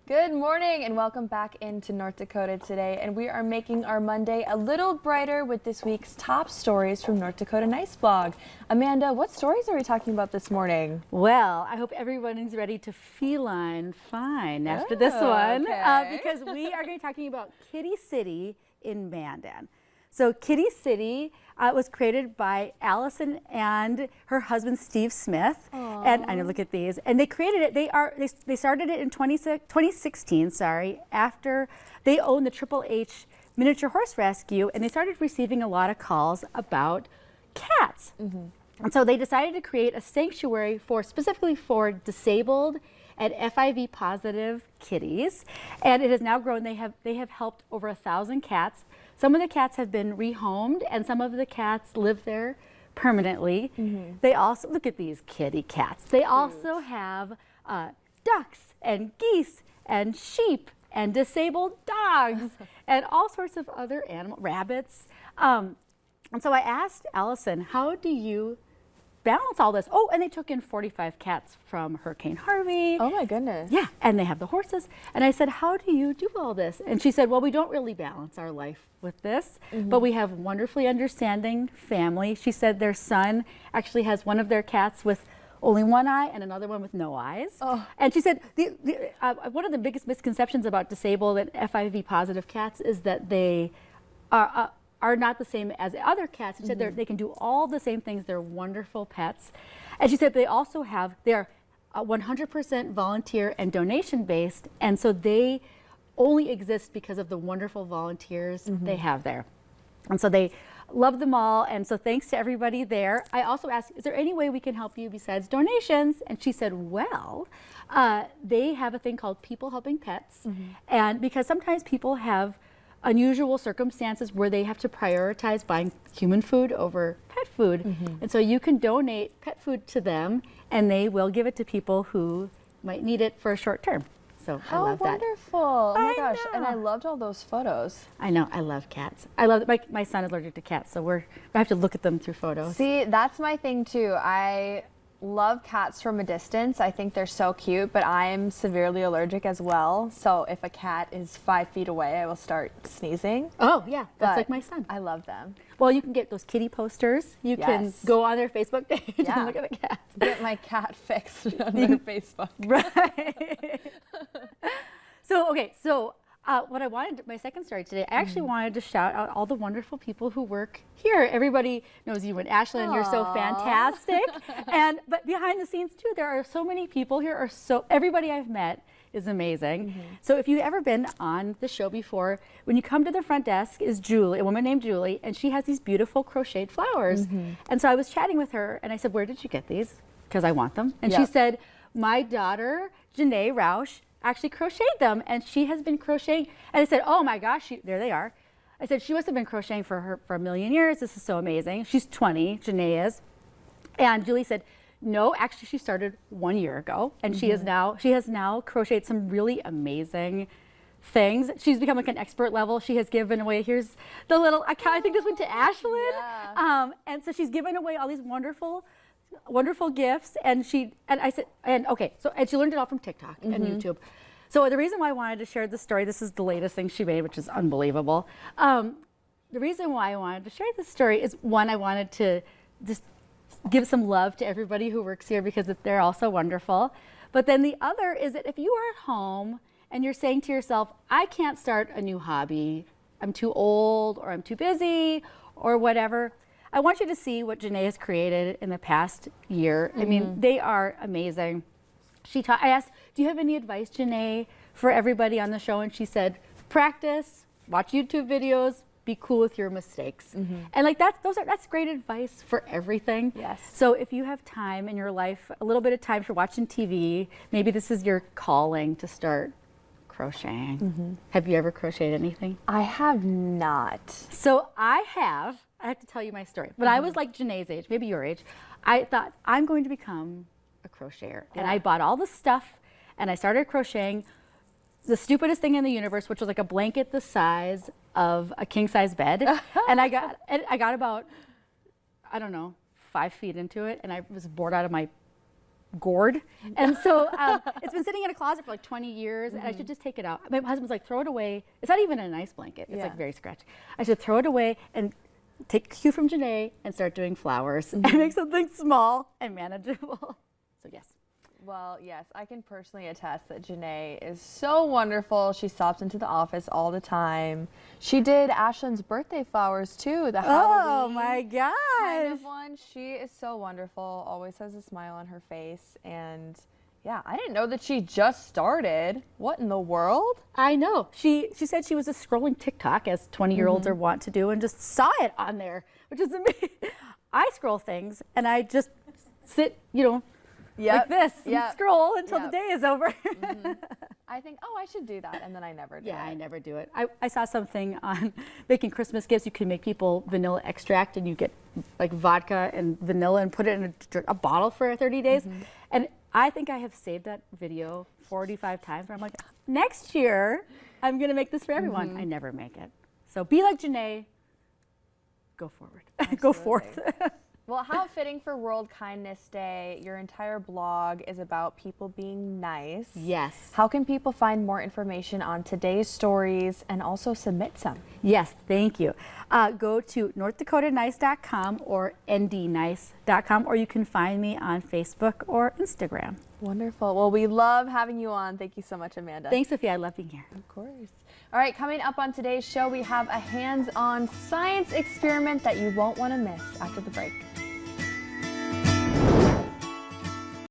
Good morning and welcome back into North Dakota today. And we are making our Monday a little brighter with this week's top stories from North Dakota Nice blog. Amanda, what stories are we talking about this morning? Well, I hope everyone is ready to feline fine after this one because we are going to be talking about Kitty City in Mandan. So Kitty City was created by Allison and her husband Steve Smith. Aww. And I know, look at these. And they created it. They started it in 2016. Sorry, after they owned the Triple H Miniature Horse Rescue, and they started receiving a lot of calls about cats. Mm-hmm. And so they decided to create a sanctuary specifically for disabled and FIV positive kitties, and it has now grown. They have helped over 1,000 cats. Some of the cats have been rehomed, and some of the cats live there permanently. Mm-hmm. They also, look at these kitty cats. They also have ducks and geese and sheep and disabled dogs and all sorts of other rabbits. And so I asked Allison, how do you balance all this? Oh, and they took in 45 cats from Hurricane Harvey. Oh my goodness. Yeah, and they have the horses. And I said, how do you do all this? And she said, well, we don't really balance our life with this, but we have wonderfully understanding family. She said their son actually has one of their cats with only one eye and another one with no eyes. Oh. And she said one of the biggest misconceptions about disabled and FIV positive cats is that they are not the same as other cats. She said they can do all the same things. They're wonderful pets. And she said they are 100% volunteer and donation based, and so they only exist because of the wonderful volunteers they have there. And so they love them all, and so thanks to everybody there. I also asked, is there any way we can help you besides donations? And she said, well, they have a thing called People Helping Pets, and because sometimes people have unusual circumstances where they have to prioritize buying human food over pet food. And so you can donate pet food to them and they will give it to people who might need it for a short term. So I love that. How wonderful. Oh my gosh. And I loved all those photos. I know. I love cats. I love my son is allergic to cats, so I have to look at them through photos. See, that's my thing too. I love cats from a distance. I think they're so cute, but I'm severely allergic as well. So if a cat is 5 feet away, I will start sneezing. Oh yeah, that's like my son. I love them. Well, you can get those kitty posters. You can go on their Facebook page and look at the cats. Get my cat fixed on their Facebook. Right. So what I wanted, my second story today, I actually wanted to shout out all the wonderful people who work here. Everybody knows you and Ashlyn, you're so fantastic. But behind the scenes too, there are so many people here. Everybody I've met is amazing. So if you've ever been on the show before, when you come to the front desk is Julie, a woman named Julie, and she has these beautiful crocheted flowers. And so I was chatting with her and I said, where did you get these? Because I want them. And she said, my daughter, Janae Roush, actually crocheted them, and she has been crocheting. And I said, oh my gosh, there they are. I said, she must have been crocheting for a million years. This is so amazing. She's 20, Janae is. And Julie said, no, actually she started 1 year ago, and she has now crocheted some really amazing things. She's become like an expert level. She has given away, here's the little, I think this went to Ashlyn. Yeah. And so she's given away all these wonderful gifts, and she learned it all from TikTok and YouTube. So the reason why I wanted to share this story, this is the latest thing she made, which is unbelievable. The reason why I wanted to share this story is, one, I wanted to just give some love to everybody who works here because they're all so wonderful. But then the other is that if you are at home and you're saying to yourself, I can't start a new hobby, I'm too old or I'm too busy or whatever, I want you to see what Janae has created in the past year. I mean, they are amazing. I asked, do you have any advice, Janae, for everybody on the show? And she said, practice, watch YouTube videos, be cool with your mistakes. And like that's great advice for everything. Yes. So if you have time in your life, a little bit of time for watching TV, maybe this is your calling to start crocheting. Have you ever crocheted anything? I have not. So I have to tell you my story. When I was like Janae's age, maybe your age, I thought I'm going to become a crocheter. And I bought all the stuff and I started crocheting the stupidest thing in the universe, which was like a blanket the size of a king size bed. And I got about, I don't know, 5 feet into it, and I was bored out of my gourd. And so it's been sitting in a closet for like 20 years and I should just take it out. My husband's like, throw it away. It's not even a nice blanket. It's like very scratchy. I should throw it away and take a cue from Janae and start doing flowers and make something small and manageable. So yes. Well, yes, I can personally attest that Janae is so wonderful. She stops into the office all the time. She did Ashlyn's birthday flowers too, the Halloween my gosh. kind of one. She is so wonderful, always has a smile on her face. And yeah, I didn't know that she just started. What in the world? I know. She said she was just scrolling TikTok, as 20-year-olds are wont to do, and just saw it on there, which is amazing. I scroll things and I just sit, like this and scroll until the day is over. I think, oh, I should do that, and then I never do it. Yeah, I never do it. I saw something on making Christmas gifts. You can make people vanilla extract, and you get like vodka and vanilla and put it in a bottle for 30 days. And I think I have saved that video 45 times where I'm like, next year, I'm going to make this for everyone. I never make it. So be like Janae. Go forward. Go forth. Well, how fitting for World Kindness Day. Your entire blog is about people being nice. Yes. How can people find more information on today's stories and also submit some? Yes, thank you. Go to northdakotanice.com or ndnice.com, or you can find me on Facebook or Instagram. Wonderful. Well, we love having you on. Thank you so much, Amanda. Thanks, Sophia. I love being here. Of course. All right, coming up on today's show, we have a hands-on science experiment that you won't want to miss after the break.